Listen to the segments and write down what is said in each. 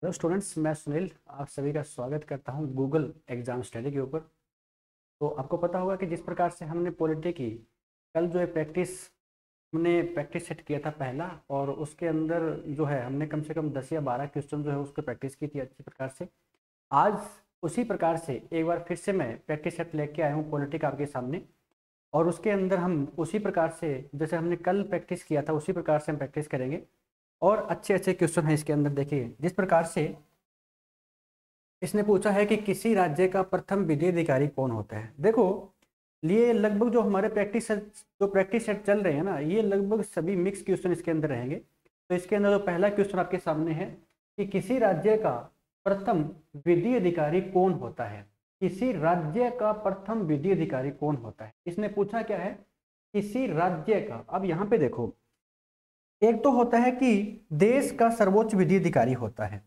Hello students, मैं सुनील आप सभी का स्वागत करता हूं गूगल एग्जाम स्टडी के ऊपर। तो आपको पता होगा कि जिस प्रकार से हमने पॉलिटी की कल जो है हमने प्रैक्टिस सेट किया था पहला, और उसके अंदर जो है हमने कम से कम 10 या 12 क्वेश्चन जो है उसको प्रैक्टिस की थी अच्छी प्रकार से। आज उसी प्रकार से एक बार फिर से मैं प्रैक्टिस सेट लेके आया हूँ पॉलिटी का आपके सामने, और उसके अंदर हम उसी प्रकार से जैसे हमने कल प्रैक्टिस किया था उसी प्रकार से हम प्रैक्टिस करेंगे। और अच्छे अच्छे क्वेश्चन हैं इसके अंदर। देखिए जिस प्रकार से इसने पूछा है कि किसी राज्य का प्रथम विधि अधिकारी कौन होता है। देखो ये लगभग जो हमारे प्रैक्टिस सेट चल रहे हैं ना, ये लगभग सभी मिक्स क्वेश्चन इसके अंदर रहेंगे। तो इसके अंदर जो पहला क्वेश्चन आपके सामने है कि किसी राज्य का प्रथम विधि अधिकारी कौन होता है। किसी राज्य का प्रथम विधि अधिकारी कौन होता है, इसने पूछा क्या है, किसी राज्य का। अब यहाँ पे देखो, एक तो होता है कि देश का सर्वोच्च विधि अधिकारी होता है,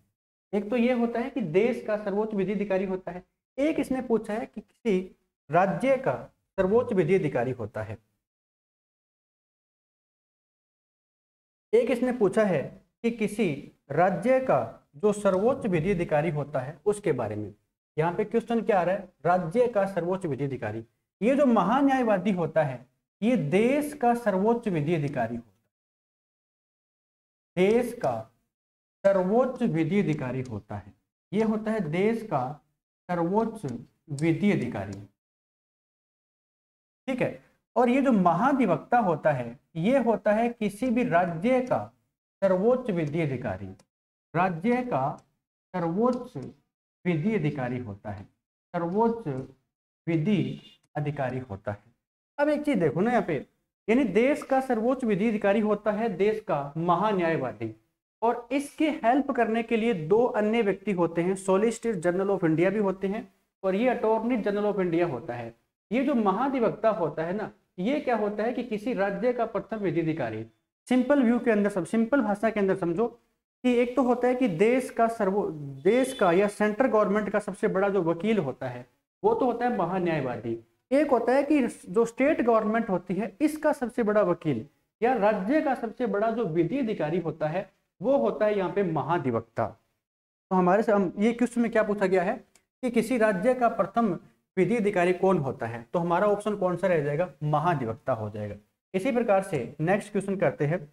एक तो ये होता है कि देश का सर्वोच्च विधि अधिकारी होता है। एक इसने पूछा है कि किसी राज्य का सर्वोच्च विधि अधिकारी होता है। एक इसने पूछा है कि किसी राज्य का जो सर्वोच्च विधि अधिकारी होता है उसके बारे में। यहाँ पे क्वेश्चन क्या आ रहा है, राज्य का सर्वोच्च विधि अधिकारी। ये जो महान्यायवादी होता है ये देश का सर्वोच्च विधि अधिकारी होता है, देश का सर्वोच्च विधि अधिकारी होता है। ये होता है देश का सर्वोच्च विधि अधिकारी, ठीक है। और ये जो महाधिवक्ता होता है ये होता है किसी भी राज्य का सर्वोच्च विधि अधिकारी, राज्य का सर्वोच्च विधि अधिकारी होता है, सर्वोच्च विधि अधिकारी होता है। अब एक चीज देखो ना यहाँ पे, यानी देश का सर्वोच्च विधि अधिकारी होता है देश का महान्यायवादी, और इसके हेल्प करने के लिए दो अन्य व्यक्ति होते हैं, सॉलिसिटर जनरल ऑफ इंडिया भी होते हैं और ये अटॉर्नी जनरल ऑफ इंडिया होता है। ये जो महाधिवक्ता होता है ना, ये क्या होता है कि किसी राज्य का प्रथम विधि अधिकारी। सिंपल व्यू के अंदर, सब सिंपल भाषा के अंदर समझो कि एक तो होता है कि देश का या सेंट्रल गवर्नमेंट का सबसे बड़ा जो वकील होता है वो तो होता है महान्यायवादी। एक होता है कि जो स्टेट गवर्नमेंट होती है इसका सबसे बड़ा वकील या राज्य का सबसे बड़ा जो विधि अधिकारी होता है वो होता है यहाँ पे महाधिवक्ता। तो हमारे से ये क्वेश्चन में क्या पूछा गया है कि किसी राज्य का प्रथम विधि अधिकारी कौन होता है, तो हमारा ऑप्शन कौन सा रह जाएगा, महाधिवक्ता हो जाएगा। इसी प्रकार से नेक्स्ट क्वेश्चन करते हैं,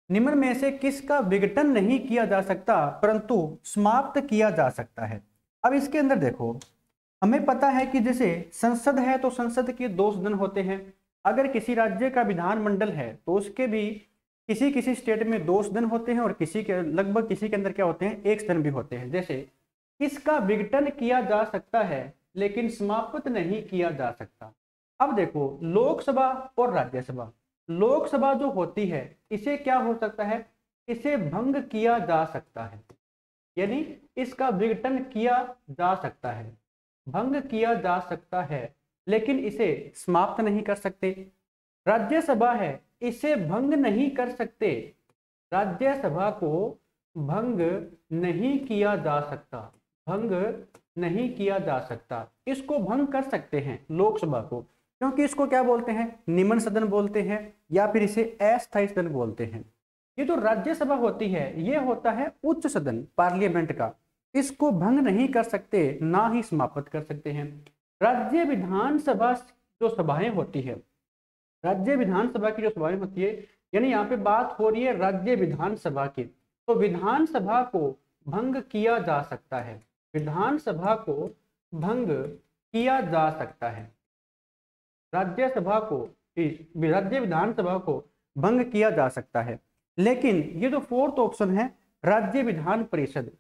निम्न में से किसका विघटन नहीं किया जा सकता परंतु समाप्त किया जा सकता है। अब इसके अंदर देखो, हमें पता है कि जैसे संसद है तो संसद के 2 सदन होते हैं। अगर किसी राज्य का विधानमंडल है तो उसके भी किसी किसी स्टेट में 2 सदन होते हैं और किसी के लगभग किसी के अंदर क्या होते हैं, 1 सदन भी होते हैं। जैसे किसका विघटन किया जा सकता है लेकिन समाप्त नहीं किया जा सकता। अब देखो लोकसभा और राज्यसभा, लोकसभा जो होती है इसे क्या हो सकता है, इसे भंग किया जा सकता है, यानी इसका विघटन किया जा सकता है, भंग किया जा सकता है, लेकिन इसे समाप्त नहीं कर सकते। राज्यसभा है, इसे भंग नहीं कर सकते, राज्यसभा को भंग नहीं किया जा सकता, भंग नहीं किया जा सकता। इसको भंग कर सकते हैं लोकसभा को, क्योंकि इसको क्या बोलते हैं, निम्न सदन बोलते हैं या फिर इसे अस्थायी सदन बोलते हैं। ये जो राज्यसभा होती है ये होता है उच्च सदन पार्लियामेंट का, इसको भंग नहीं कर सकते ना ही समाप्त कर सकते हैं। राज्य विधानसभा जो सभाएं होती है, राज्य विधानसभा की जो सभाएं होती है, यानी यहाँ पे बात हो रही है राज्य विधानसभा की, तो विधानसभा को भंग किया जा सकता है, विधानसभा को भंग किया जा सकता है, राज्यसभा को, राज्य विधानसभा को भंग किया जा सकता है। लेकिन ये जो 4th ऑप्शन है राज्य विधान परिषद,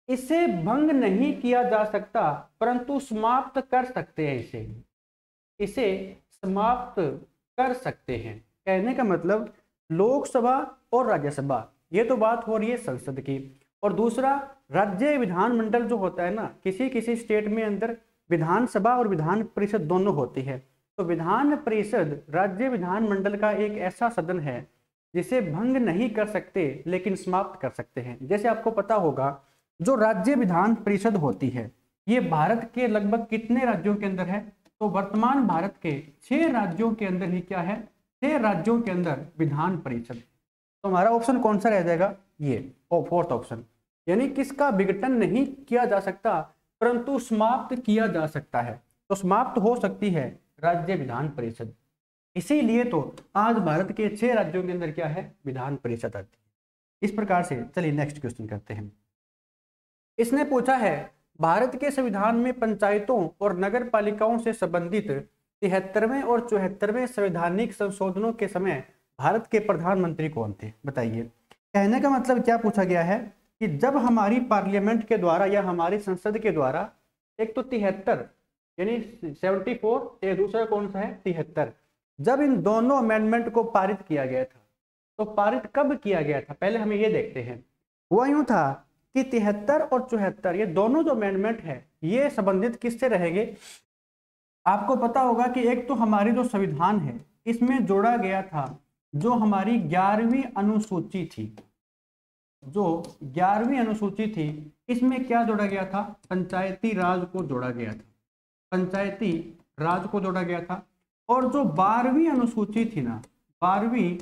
इसे भंग नहीं किया जा सकता परंतु समाप्त कर सकते हैं, इसे समाप्त कर सकते हैं। कहने का मतलब लोकसभा और राज्यसभा, ये तो बात हो रही है संसद की, और दूसरा राज्य विधानमंडल जो होता है ना, किसी किसी स्टेट में अंदर विधानसभा और विधान परिषद दोनों होती है। तो विधान परिषद राज्य विधानमंडल का एक ऐसा सदन है जिसे भंग नहीं कर सकते लेकिन समाप्त कर सकते हैं। जैसे आपको पता होगा जो राज्य विधान परिषद होती है ये भारत के लगभग कितने राज्यों के अंदर है, तो वर्तमान भारत के 6 राज्यों के अंदर ही क्या है, 6 राज्यों के अंदर विधान परिषद। तो हमारा ऑप्शन कौन सा रह जाएगा, ये फोर्थ ऑप्शन, यानी किसका विघटन नहीं किया जा सकता परंतु समाप्त किया जा सकता है। तो समाप्त हो सकती है राज्य विधान परिषद। इसीलिए तो आज भारत के 6 राज्यों के अंदर क्या है, विधान परिषद आती है। इस प्रकार से चलिए नेक्स्ट क्वेश्चन करते हैं। इसने पूछा है भारत के संविधान में पंचायतों और नगर पालिकाओं से संबंधित 73वें और 74वें संवैधानिक संशोधनों के समय भारत के प्रधानमंत्री कौन थे, बताइए। कहने का मतलब क्या पूछा गया है कि जब हमारी पार्लियामेंट के द्वारा या हमारी संसद के द्वारा एक तो 73 यानी 74, एक दूसरा कौन सा है 73, जब इन दोनों अमेंडमेंट को पारित किया गया था, तो पारित कब किया गया था पहले हमें ये देखते हैं। हुआ यूं था कि 73 और 74 ये दोनों जो अमेंडमेंट है ये संबंधित किससे रहेंगे। आपको पता होगा कि एक तो हमारी जो संविधान है इसमें जोड़ा गया था जो हमारी 11वीं अनुसूची थी, जो 11वीं अनुसूची थी इसमें क्या जोड़ा गया था, पंचायती राज को जोड़ा गया था, पंचायती राज को जोड़ा गया था। और जो 12वीं अनुसूची थी ना, 12वीं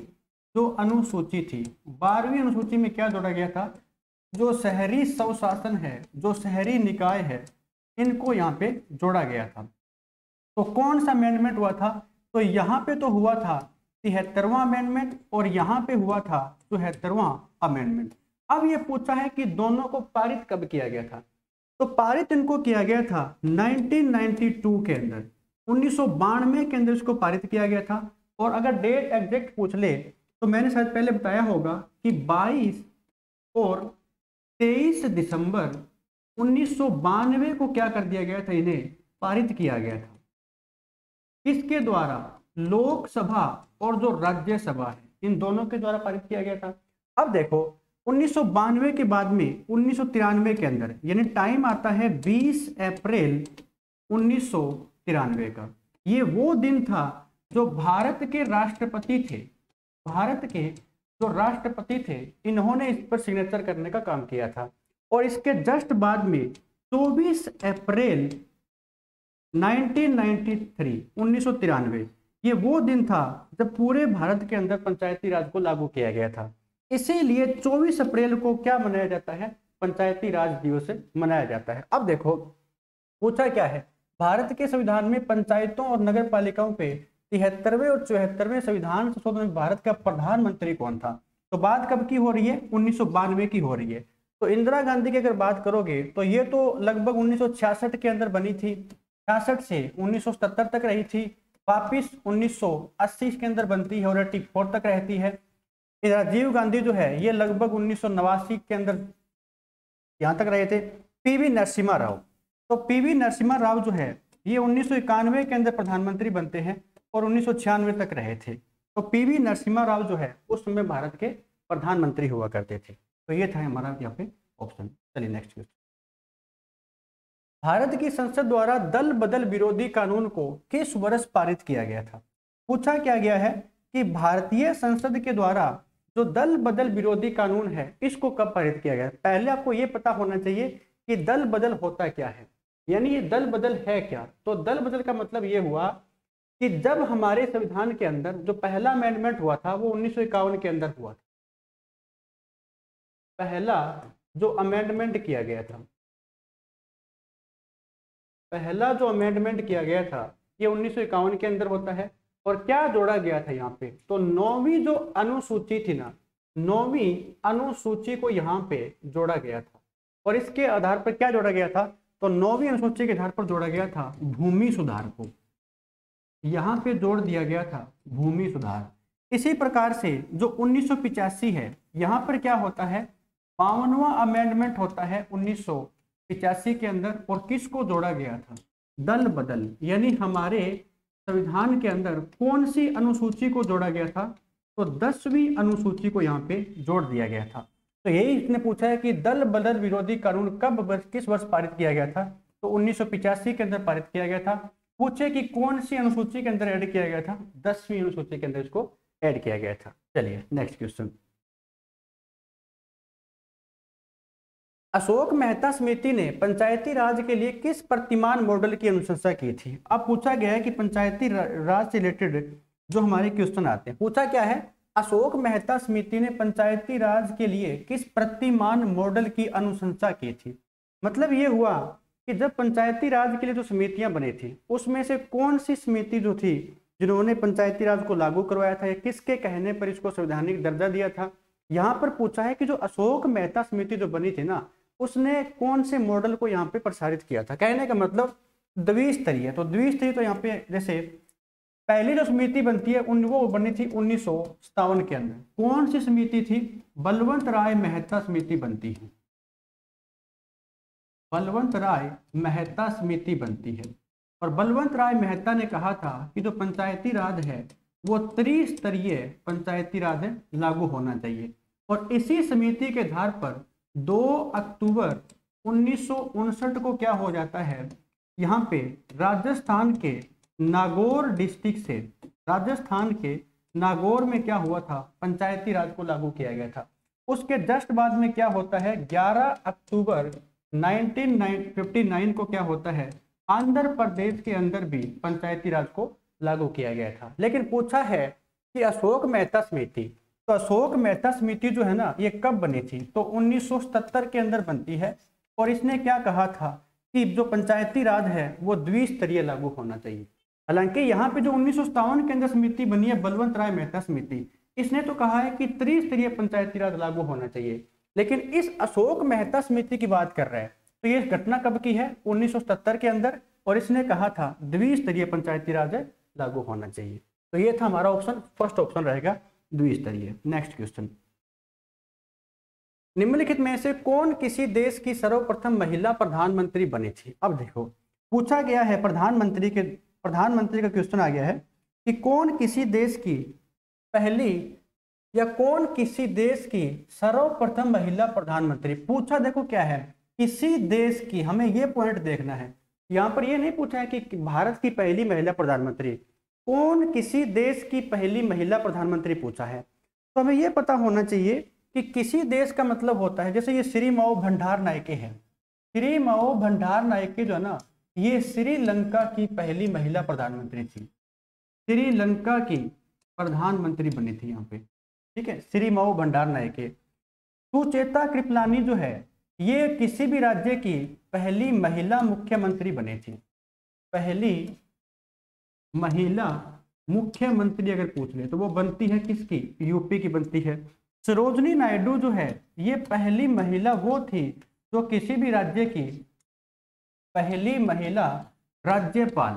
जो अनुसूची थी, 12वीं अनुसूची में क्या जोड़ा गया था, जो शहरी स्वशासन है, जो शहरी निकाय है, इनको यहाँ पे जोड़ा गया था। तो कौन सा अमेंडमेंट हुआ था, तो यहाँ पे तो हुआ था 73वां अमेंडमेंट और यहाँ पे हुआ था 74वां अमेंडमेंट। अब ये पूछा है कि दोनों को पारित कब किया गया था, तो पारित इनको किया गया था 1992 के अंदर, 1992 के अंदर इसको पारित किया गया था। और अगर डेट एग्जैक्ट पूछ ले तो मैंने शायद पहले बताया होगा कि 22 और 23 दिसंबर 1992 को क्या कर दिया गया था, इन्हें पारित किया गया था। किसके द्वारा, लोकसभा और जो राज्यसभा है इन दोनों के द्वारा पारित किया गया था। अब देखो 1992 के बाद में 1993 के अंदर, यानी टाइम आता है 20 अप्रैल 1993 का। ये वो दिन था जो भारत के राष्ट्रपति थे, भारत के जो राष्ट्रपति थे इन्होंने इस पर सिग्नेचर करने का काम किया था। और इसके जस्ट बाद में 24 अप्रैल 1993 ये वो दिन था जब पूरे भारत के अंदर पंचायती राज को लागू किया गया था। इसीलिए 24 अप्रैल को क्या मनाया जाता है, पंचायती राज दिवस मनाया जाता है। अब देखो पूछा क्या है, भारत के संविधान में पंचायतों और नगर पालिकाओं पे 73वें और 74वें संविधान संशोधन में भारत का प्रधानमंत्री कौन था। तो बात कब की हो रही है, 1992 की हो रही है। तो इंदिरा गांधी की अगर बात करोगे तो ये तो लगभग 1966 के अंदर बनी थी, 66 से 1977 तक रही थी, वापिस 1980 के अंदर बनती है और 84 तक रहती है। राजीव गांधी जो है ये लगभग 1989 के अंदर यहाँ तक रहे थे। पीवी नरसिम्हा राव, तो पीवी नरसिम्हा राव जो है ये 1991 के अंदर प्रधानमंत्री बनते हैं और 1996 तक रहे थे। तो पीवी नरसिम्हा राव जो है उस समय भारत के प्रधानमंत्री हुआ करते थे। तो ये था हमारा यहाँ पे ऑप्शन। चलिए नेक्स्ट क्वेश्चन। भारत की संसद द्वारा दल बदल विरोधी कानून को किस वर्ष पारित किया गया था। पूछा क्या गया है कि भारतीय संसद के द्वारा जो दल बदल विरोधी कानून है इसको कब पारित किया गया। पहले आपको ये पता होना चाहिए कि दल बदल होता क्या है, यानी ये दल बदल है क्या। तो दल बदल का मतलब ये हुआ कि जब हमारे संविधान के अंदर जो पहला अमेंडमेंट हुआ था वो 1951 के अंदर हुआ था। पहला जो अमेंडमेंट किया गया था, पहला जो अमेंडमेंट किया गया था ये 1951 के अंदर होता है। और क्या जोड़ा गया था यहाँ पे, तो 9वीं जो अनुसूची थी ना, 9वीं अनुसूची को यहाँ पे जोड़ा गया था। और इसके आधार पर क्या जोड़ा गया था, तो 9वीं अनुसूची के आधार पर जोड़ा गया था भूमि सुधार को, यहाँ पे जोड़ दिया गया था भूमि सुधार। इसी प्रकार से जो 1985 है यहाँ पर क्या होता है, 52वां अमेंडमेंट होता है 1985 के अंदर। और किसको जोड़ा गया था, दल बदल, यानी हमारे संविधान के अंदर कौन सी अनुसूची को जोड़ा गया था, तो 10वीं अनुसूची को यहाँ पे जोड़ दिया गया था। तो यही इसने पूछा है कि दल बदल विरोधी कानून कब किस वर्ष पारित किया गया था, तो 1985 के अंदर पारित किया गया था। पूछे कि कौन सी अनुसूची के अंदर ऐड किया गया था, 10वीं अनुसूची के अंदर इसको ऐड किया गया था। चलिए नेक्स्ट क्वेश्चन। अशोक मेहता समिति ने पंचायती राज के लिए किस प्रतिमान मॉडल की अनुशंसा की थी। अब पूछा गया है कि पंचायती राज से रिलेटेड जो हमारे क्वेश्चन आते हैं, पूछा क्या है अशोक मेहता समिति ने पंचायती राज के लिए किस प्रतिमान मॉडल की अनुशंसा की थी। मतलब ये हुआ कि जब पंचायती राज के लिए जो समितियां बनी थी उसमें से कौन सी समिति जो थी जिन्होंने पंचायती राज को लागू करवाया था या किसके कहने पर इसको संवैधानिक दर्जा दिया था। यहाँ पर पूछा है कि जो अशोक मेहता समिति जो बनी थी ना उसने कौन से मॉडल को यहाँ पे प्रसारित किया था। कहने का मतलब द्विस्तरीय। तो द्विस्तरीय तो यहाँ पे जैसे पहली जो समिति बनती है वो बनी थी 1957 के अंदर। कौन सी समिति थी? बलवंत राय मेहता समिति बनती है। बलवंत राय मेहता समिति बनती है और बलवंत राय मेहता ने कहा था कि जो पंचायती राज है वो त्रिस्तरीय पंचायती राज है, लागू होना चाहिए। और इसी समिति के आधार पर 2 अक्टूबर 1959 को क्या हो जाता है, यहाँ पे राजस्थान के नागौर डिस्ट्रिक्ट से, राजस्थान के नागौर में क्या हुआ था, पंचायती राज को लागू किया गया था। उसके जस्ट बाद में क्या होता है, 11 अक्टूबर 1959 को क्या होता है, आंध्र प्रदेश के अंदर भी पंचायती राज को लागू किया गया था। लेकिन पूछा है कि अशोक मेहता समिति, तो अशोक मेहता समिति जो है ना ये कब बनी थी, तो 1977 के अंदर बनती है। और इसने क्या कहा था कि जो पंचायती राज है वो द्विस्तरीय लागू होना चाहिए। हालांकि यहाँ पे जो 1957 के अंदर समिति बनी है बलवंत राय मेहता समिति, इसने तो कहा है कि त्रिस्तरीय पंचायती राज लागू होना चाहिए। लेकिन इस अशोक मेहता समिति की बात कर रहे हैं तो ये घटना कब की है, 1977 के अंदर, और इसने कहा था द्विस्तरीय पंचायती राज लागू होना चाहिए। तो ये था हमारा ऑप्शन, फर्स्ट ऑप्शन रहेगा द्विस्तरीय। नेक्स्ट क्वेश्चन, निम्नलिखित में से कौन किसी देश की सर्वप्रथम महिला प्रधानमंत्री बनी थी। अब देखो पूछा गया है प्रधानमंत्री का क्वेश्चन आ गया है कि कौन किसी देश की पहली या कौन किसी देश की सर्वप्रथम महिला प्रधानमंत्री। पूछा देखो क्या है, किसी देश की, हमें ये पॉइंट देखना है। यहाँ पर ये नहीं पूछा है कि भारत की पहली महिला प्रधानमंत्री, कौन किसी देश की पहली महिला प्रधानमंत्री पूछा है। तो हमें ये पता होना चाहिए कि किसी देश का मतलब होता है, जैसे ये श्रीमाओ भंडार नायके है, श्रीमाओ भंडार नायके जो है ना ये श्रीलंका की पहली महिला प्रधानमंत्री थी, श्रीलंका की प्रधानमंत्री बनी थी यहाँ पे, ठीक है, श्रीमाओ भंडार नायके। सुचेता कृपलानी जो है ये किसी भी राज्य की पहली महिला मुख्यमंत्री बनी थी, पहली महिला मुख्यमंत्री अगर पूछ ले तो वो बनती है किसकी, यूपी की बनती है। सरोजनी नायडू जो है ये पहली महिला वो थी जो किसी भी राज्य की पहली महिला राज्यपाल,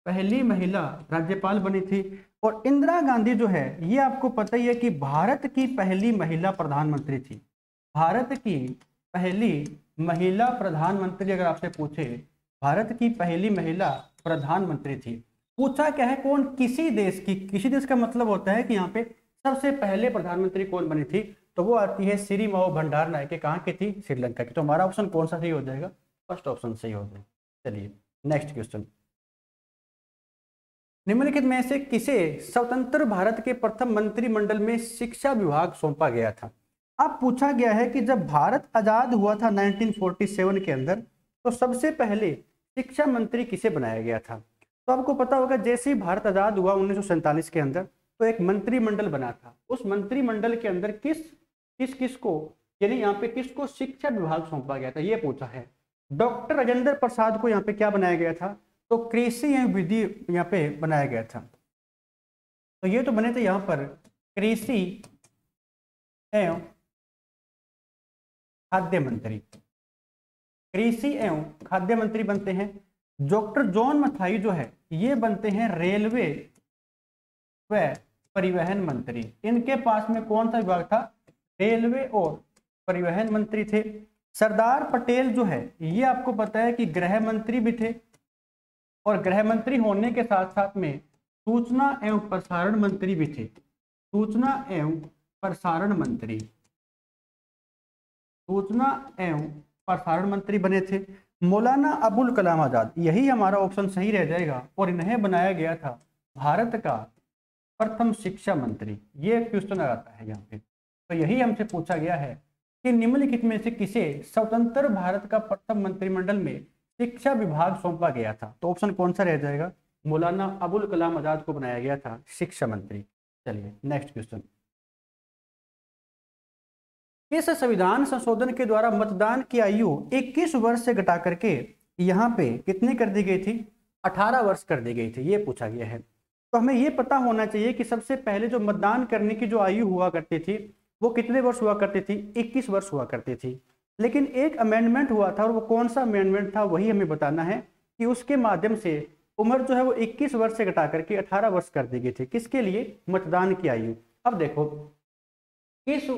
पहली महिला राज्यपाल बनी थी। और इंदिरा गांधी जो है ये आपको पता ही है कि भारत की पहली महिला प्रधानमंत्री थी, भारत की पहली महिला प्रधानमंत्री अगर आपसे पूछे, भारत की पहली महिला प्रधानमंत्री थी। पूछा क्या है, कौन किसी देश की, किसी देश का मतलब होता है कि यहाँ पे सबसे पहले प्रधानमंत्री कौन बनी थी, तो वो आती है श्रीमाओ भंडार नायके, कहाँ की थी, श्रीलंका की। तो हमारा ऑप्शन कौन सा सही हो जाएगा, फर्स्ट ऑप्शन सही हो जाएगा। चलिए नेक्स्ट क्वेश्चन, निम्नलिखित में से किसे स्वतंत्र भारत के प्रथम मंत्रिमंडल में शिक्षा विभाग सौंपा गया था। अब पूछा गया है कि जब भारत आजाद हुआ था 1947 के अंदर तो सबसे पहले शिक्षा मंत्री किसे बनाया गया था। तो आपको पता होगा जैसे ही भारत आजाद हुआ 1947 के अंदर तो एक मंत्रिमंडल बना था, उस मंत्रिमंडल के अंदर किस को, यानी यहाँ पे किसको शिक्षा विभाग सौंपा गया था, ये पूछा है। डॉक्टर राजेंद्र प्रसाद को यहाँ पे क्या बनाया गया था, तो कृषि एवं विधि यहाँ पे बनाया गया था। तो ये तो बने थे यहाँ पर कृषि एवं खाद्य मंत्री, कृषि एवं खाद्य मंत्री बनते हैं। डॉक्टर जॉन मथाई जो है ये बनते हैं रेलवे व परिवहन मंत्री। इनके पास में कौन सा विभाग था, रेलवे और परिवहन मंत्री थे। सरदार पटेल जो है ये आपको पता है कि गृह मंत्री भी थे और गृह मंत्री होने के साथ साथ में सूचना एवं प्रसारण मंत्री भी थे, सूचना एवं प्रसारण मंत्री, सूचना एवं प्रसारण मंत्री बने थे। मौलाना अबुल कलाम आजाद, यही हमारा ऑप्शन सही रह जाएगा, और इन्हें बनाया गया था भारत का प्रथम शिक्षा मंत्री। ये क्वेश्चन आता है यहाँ पे, तो यही हमसे पूछा गया है कि निम्नलिखित में से किसे स्वतंत्र भारत का प्रथम मंत्रिमंडल में शिक्षा विभाग सौंपा गया था। तो ऑप्शन कौन सा रह जाएगा, मौलाना अबुल कलाम आजाद को बनाया गया था शिक्षा मंत्री। चलिए नेक्स्ट क्वेश्चन। इस संविधान संशोधन के द्वारा मतदान की आयु 21 वर्ष से घटा करके यहाँ पे कितनी कर दी गई थी? 18 वर्ष कर दी गई थी, ये पूछा गया है। तो हमें ये पता होना चाहिए कि सबसे पहले जो मतदान करने की जो आयु हुआ करती थी वो कितने वर्ष हुआ करती थी? 21 वर्ष हुआ करती थी। लेकिन एक अमेंडमेंट हुआ था, और वो कौन सा अमेंडमेंट था वही हमें बताना है कि उसके माध्यम से उम्र जो है वो 21 वर्ष से घटा करके 18 वर्ष कर दी गई थी। किसके लिए? मतदान की आयु। अब देखो किस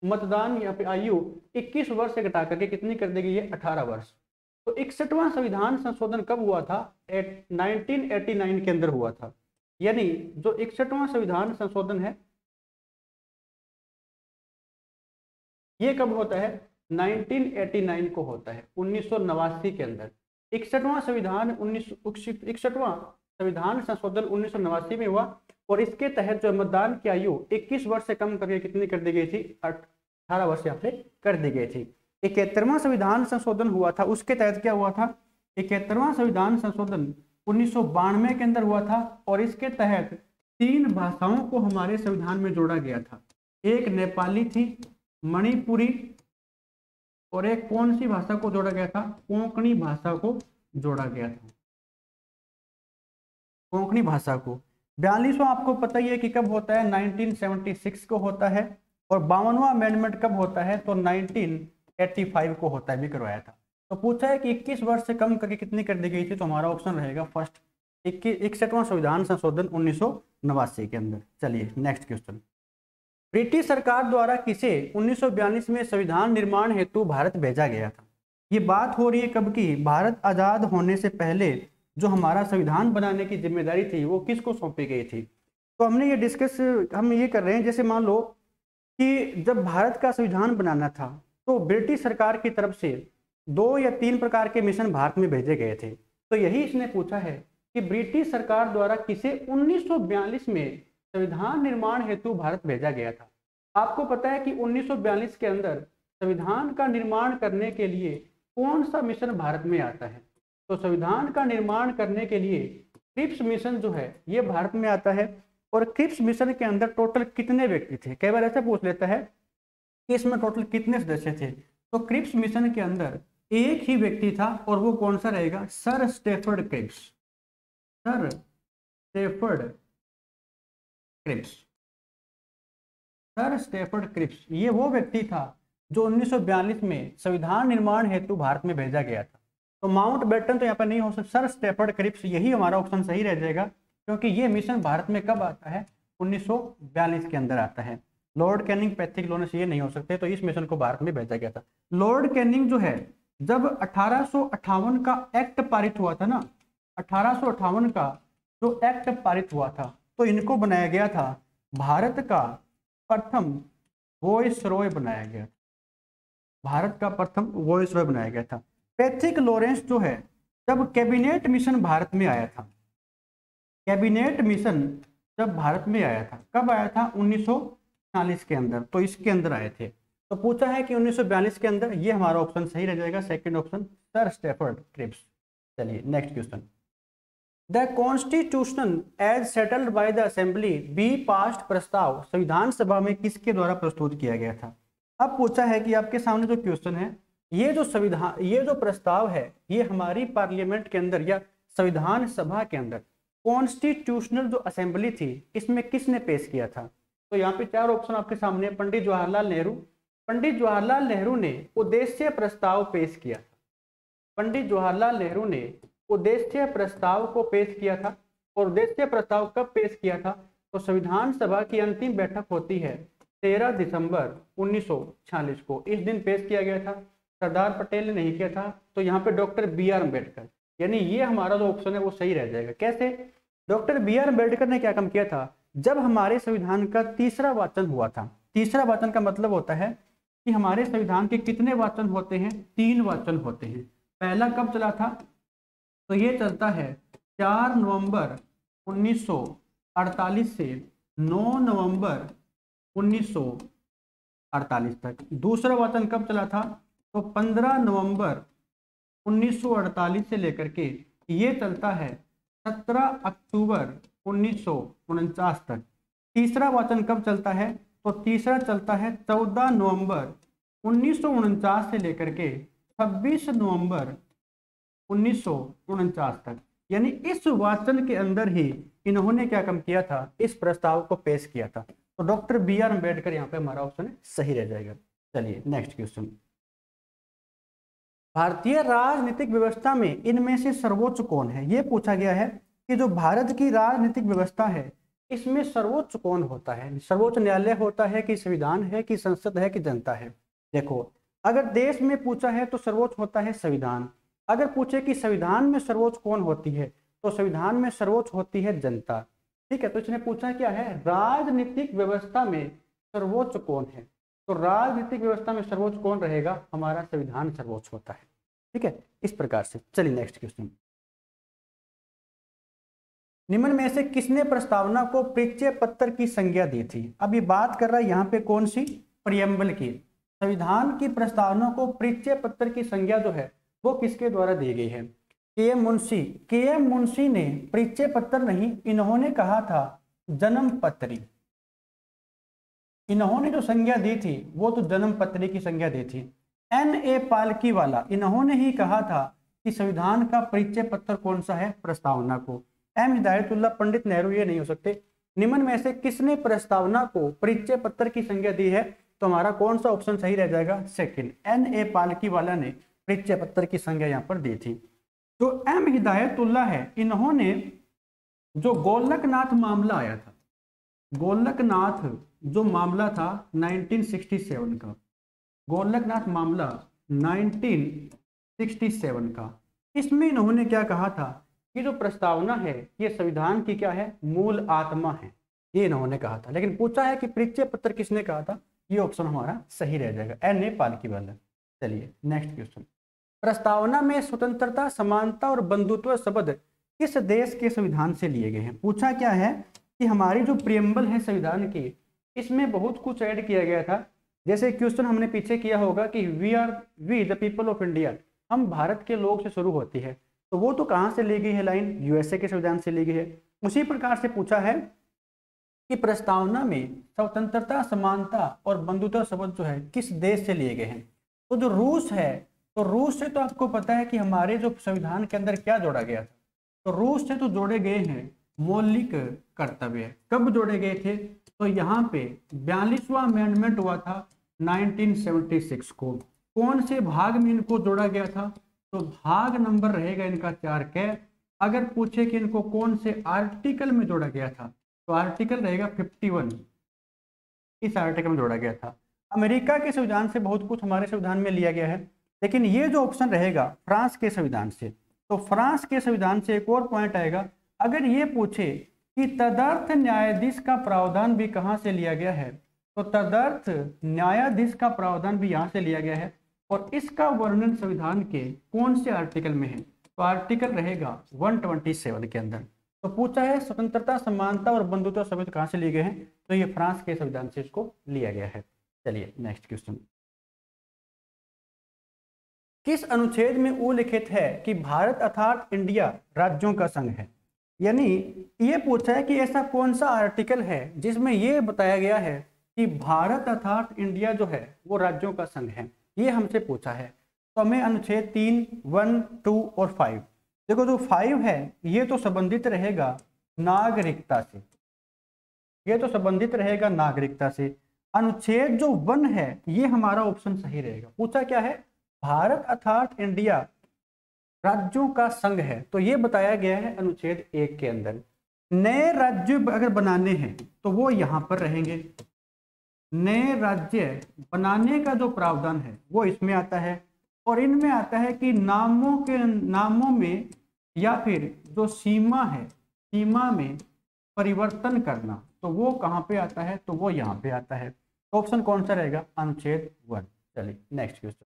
मतदान या फिर आयु 21 वर्ष से घटा करके कितनी कर दी गई है? 18 वर्ष। तो 61वां संविधान संशोधन कब हुआ था? 1989 के अंदर हुआ था। यानी जो 61वां संविधान संशोधन है ये कब होता है? 1989 को होता है, 1989 के अंदर। 61वां संविधान 61वां संविधान संशोधन 1989 में हुआ, और इसके तहत जो मतदान की आयु 21 वर्ष से कम करके कितनी कर दी गई थी? 18 वर्ष यहाँ पे कर दी गई थी। 71वां संविधान संशोधन हुआ था, उसके तहत क्या हुआ था? 71वां संविधान संशोधन 1992 के अंदर हुआ था, और इसके तहत 3 भाषाओं को हमारे संविधान में जोड़ा गया था। एक नेपाली थी, मणिपुरी, और एक कौन सी भाषा को जोड़ा गया था? कोंकणी भाषा को जोड़ा गया था, कोंकणी भाषा को। 42वां आपको पता ही है कि कब होता है? 1976 को होता है, और 52वां अमेंडमेंट कब होता है? तो 1985 को होता है, भी करवाया था। तो पूछा है कि 21 वर्ष से कम करके कितनी कर दी गई थी? तो हमारा ऑप्शन रहेगा फर्स्ट, 61वां संविधान संशोधन 1989 के अंदर। चलिए नेक्स्ट क्वेश्चन। ब्रिटिश सरकार द्वारा किसे 1942 में संविधान निर्माण हेतु भारत भेजा गया था? ये बात हो रही है कब की? भारत आजाद होने से पहले जो हमारा संविधान बनाने की जिम्मेदारी थी वो किसको सौंपी गई थी? तो हमने ये डिस्कस हम ये कर रहे हैं, जैसे मान लो कि जब भारत का संविधान बनाना था तो ब्रिटिश सरकार की तरफ से 2 या 3 प्रकार के मिशन भारत में भेजे गए थे। तो यही इसने पूछा है कि ब्रिटिश सरकार द्वारा किसे 1942 में संविधान निर्माण हेतु भारत भेजा गया था। आपको पता है कि 1942 के अंदर संविधान का निर्माण करने के लिए कौन सा मिशन भारत में आता है? तो संविधान का निर्माण करने के लिए क्रिप्स मिशन जो है ये भारत में आता है। और क्रिप्स मिशन के अंदर टोटल कितने व्यक्ति थे? कई बार ऐसा पूछ लेता है कि इसमें टोटल कितने सदस्य थे। तो क्रिप्स मिशन के अंदर एक ही व्यक्ति था, और वो कौन सा रहेगा? Sir Stafford Cripps. Sir Stafford Cripps, sir Stafford Cripps ये वो व्यक्ति था जो 1942 में संविधान निर्माण हेतु भारत में भेजा गया था। तो माउंट बैटन तो यहाँ पर नहीं हो सकता, सर स्टेफर्ड क्रिप्स यही हमारा ऑप्शन सही रह जाएगा, क्योंकि ये मिशन भारत में कब आता है? 1942 के अंदर आता है। लॉर्ड कैनिंग, पैथिक लोनेस ये नहीं हो सकते, तो इस मिशन को भारत में भेजा गया था। लॉर्ड कैनिंग जो है जब 1858 का एक्ट पारित हुआ था ना, 1858 का जो एक्ट पारित हुआ था, तो इनको बनाया गया था भारत का प्रथम वॉइसरॉय बनाया गया था। भारत का प्रथम वॉइसरॉय बनाया गया था। पैथिक लॉरेंस जो है जब कैबिनेट मिशन भारत में आया था, कैबिनेट मिशन जब भारत में आया था, कब आया था? 1940 के अंदर, तो इसके अंदर आए थे। तो पूछा है कि 1942 के अंदर, ये हमारा ऑप्शन सही रह जाएगा, second option sir Stafford Cripps. चलिए next question. The constitution as settled by the assembly be passed प्रस्ताव संविधान सभा में किसके द्वारा प्रस्तुत किया गया था? अब पूछा है कि आपके सामने जो क्वेश्चन है, ये जो संविधान, ये जो प्रस्ताव है, ये हमारी पार्लियामेंट के अंदर या संविधान सभा के अंदर कॉन्स्टिट्यूशनल जो असेंबली थी इसमें किसने पेश किया था? तो यहाँ पे 4 ऑप्शन आपके सामने। पंडित जवाहरलाल नेहरू, पंडित जवाहरलाल नेहरू ने उद्देश्य प्रस्ताव पेश किया था। पंडित जवाहरलाल नेहरू ने उद्देश्य प्रस्ताव को पेश किया था। और उद्देश्य प्रस्ताव कब पेश किया था? तो संविधान सभा की अंतिम बैठक होती है 13 दिसंबर 1946 को, इस दिन पेश किया गया था। सरदार पटेल ने नहीं किया था, तो यहाँ पे डॉक्टर B.R. अम्बेडकर, यानी ये हमारा जो ऑप्शन है वो सही रह जाएगा। कैसे? Doctor B.R. अम्बेडकर ने क्या काम किया था? जब हमारे संविधान का तीसरा वाचन हुआ था, तीसरा वाचन का मतलब होता है कि हमारे संविधान के कितने वाचन होते हैं? 3 वाचन होते हैं। पहला कब चला था? तो ये चलता है 4 नवंबर 1948 से 9 नवंबर 1948 तक। दूसरा वाचन कब चला था? तो 15 नवंबर 1948 से लेकर के ये चलता है 17 अक्टूबर 1949 तक। तीसरा वाचन कब चलता है? तो तीसरा चलता है 14 नवंबर 1949 से लेकर के 26 नवंबर 1949 तक। यानी इस वाचन के अंदर ही इन्होंने क्या काम किया था? इस प्रस्ताव को पेश किया था। तो डॉक्टर बी आर अम्बेडकर यहाँ पे हमारा ऑप्शन सही रह जाएगा। चलिए नेक्स्ट क्वेश्चन। भारतीय राजनीतिक व्यवस्था में इनमें से सर्वोच्च कौन है? ये पूछा गया है कि जो भारत की राजनीतिक व्यवस्था है इसमें सर्वोच्च कौन होता है? सर्वोच्च न्यायालय होता है कि संविधान है कि संसद है कि जनता है? देखो, अगर देश में पूछा है तो सर्वोच्च होता है संविधान। अगर पूछे कि संविधान में सर्वोच्च कौन होती है तो संविधान में सर्वोच्च होती है जनता। ठीक है, तो इसने पूछा क्या है? राजनीतिक व्यवस्था में सर्वोच्च कौन है? तो राजनीतिक व्यवस्था में सर्वोच्च कौन रहेगा? हमारा संविधान सर्वोच्च होता है। ठीक है, इस प्रकार से। चलिए नेक्स्ट क्वेश्चन। निम्न में से किसने प्रस्तावना को परिचय पत्र की संज्ञा दी थी? अब ये बात कर रहा है यहाँ पे कौन सी? प्रियम्बल की। संविधान की प्रस्तावना को परिचय पत्र की संज्ञा जो है वो किसके द्वारा दी गई है? के मुंशी। के मुंशी ने परिचय पत्र नहीं, इन्होंने कहा था जन्म पत्री। इन्होंने जो संज्ञा दी थी वो तो जन्म पत्री की संज्ञा दी थी। N.A. पालकी वाला, इन्होंने ही कहा था कि संविधान का परिचय पत्र कौन सा है? प्रस्तावना को। M. हिदायतुल्लाह पंडित नेहरू ये नहीं हो सकते। निम्न में से किसने प्रस्तावना को परिचय पत्र की संज्ञा दी है? तो हमारा कौन सा ऑप्शन सही रह जाएगा? Second, N.A. पालकी वाला ने परिचय पत्र की संज्ञा यहाँ पर दी थी। जो M. हिदायतुल्लाह है, इन्होंने जो गोलकनाथ मामला आया था, गोलकनाथ जो मामला था 1967 का, गोलकनाथ मामला 1967 का, इसमें इन्होंने क्या कहा था कि जो प्रस्तावना है ये संविधान की क्या है? मूल आत्मा है, ये इन्होंने कहा था। लेकिन पूछा है कि परिचय पत्र किसने कहा था? ये ऑप्शन हमारा सही रह जाएगा, N.A. पालकी वाला। चलिए नेक्स्ट क्वेश्चन। प्रस्तावना में स्वतंत्रता, समानता और बंधुत्व शब्द किस देश के संविधान से लिए गए हैं? पूछा क्या है कि हमारी जो प्रियम्बल है संविधान की, इसमें बहुत कुछ ऐड किया गया था। जैसे क्वेश्चन हमने पीछे किया होगा कि we the people of India, हम भारत के लोग से शुरू होती है, तो वो तो कहाँ से ली गई है लाइन? यूएसए के संविधान से ली गई है। उसी प्रकार से पूछा है कि प्रस्तावना में स्वतंत्रता, समानता और बंधुत्व शब्द जो है किस देश से लिए गए हैं? तो जो रूस है, तो रूस से तो आपको पता है कि हमारे जो संविधान के अंदर क्या जोड़ा गया था? तो रूस से तो जोड़े गए हैं मौलिक कर्तव्य। कब जोड़े गए थे? तो यहाँ पे 42वां अमेंडमेंट हुआ था 1976 को। कौन से भाग में इनको जोड़ा गया था? तो भाग नंबर रहेगा इनका 4 के। अगर पूछे कि इनको कौन से आर्टिकल में जोड़ा गया था, तो आर्टिकल रहेगा 51, इस आर्टिकल में जोड़ा गया था। अमेरिका के संविधान से बहुत कुछ हमारे संविधान में लिया गया है, लेकिन ये जो ऑप्शन रहेगा फ्रांस के संविधान से, तो फ्रांस के संविधान से एक और पॉइंट आएगा। अगर ये पूछे कि तदर्थ न्यायाधीश का प्रावधान भी कहाँ से लिया गया है, तो तदर्थ न्यायाधीश का प्रावधान भी यहाँ से लिया गया है, और इसका वर्णन संविधान के कौन से आर्टिकल में है? तो आर्टिकल रहेगा 127 के अंदर। तो पूछा है स्वतंत्रता, समानता और बंधुत्व शब्द कहाँ से लिए गए हैं? तो ये फ्रांस के संविधान से इसको लिया गया है। चलिए नेक्स्ट क्वेश्चन। किस अनुच्छेद में उल्लिखित है कि भारत अर्थात इंडिया राज्यों का संघ है? यानी ये पूछा है कि ऐसा कौन सा आर्टिकल है जिसमें ये बताया गया है कि भारत अर्थात इंडिया जो है वो राज्यों का संघ है, ये हमसे पूछा है। तो हमें अनुच्छेद 3, 1, 2 और 5, देखो जो 5 है ये तो संबंधित रहेगा नागरिकता से, ये तो संबंधित रहेगा नागरिकता से। अनुच्छेद जो 1 है ये हमारा ऑप्शन सही रहेगा। पूछा क्या है? भारत अर्थात इंडिया राज्यों का संघ है, तो ये बताया गया है अनुच्छेद 1 के अंदर। नए राज्य अगर बनाने हैं तो वो यहाँ पर रहेंगे। नए राज्य बनाने का जो प्रावधान है वो इसमें आता है, और इनमें आता है कि नामों में या फिर जो सीमा है, सीमा में परिवर्तन करना, तो वो कहाँ पे आता है? तो वो यहाँ पे आता है। ऑप्शन कौन सा रहेगा? अनुच्छेद 1। चलिए नेक्स्ट क्वेश्चन।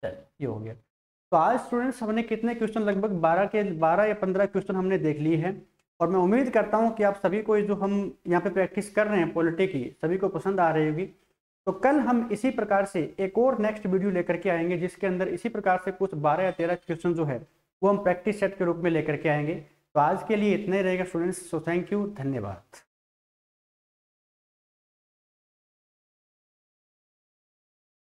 चलिए ये हो गया। तो आज स्टूडेंट्स हमने कितने क्वेश्चन, लगभग 12 या 15 क्वेश्चन हमने देख लिए हैं, और मैं उम्मीद करता हूं कि आप सभी को जो हम यहाँ पे प्रैक्टिस कर रहे हैं पॉलिटी की, सभी को पसंद आ रही होगी। तो कल हम इसी प्रकार से एक और नेक्स्ट वीडियो लेकर के आएंगे, जिसके अंदर इसी प्रकार से कुछ 12 या 13 क्वेश्चन जो है वो हम प्रैक्टिस सेट के रूप में लेकर के आएंगे। तो आज के लिए इतना ही रहेगा स्टूडेंट्स। सो थैंक यू, धन्यवाद।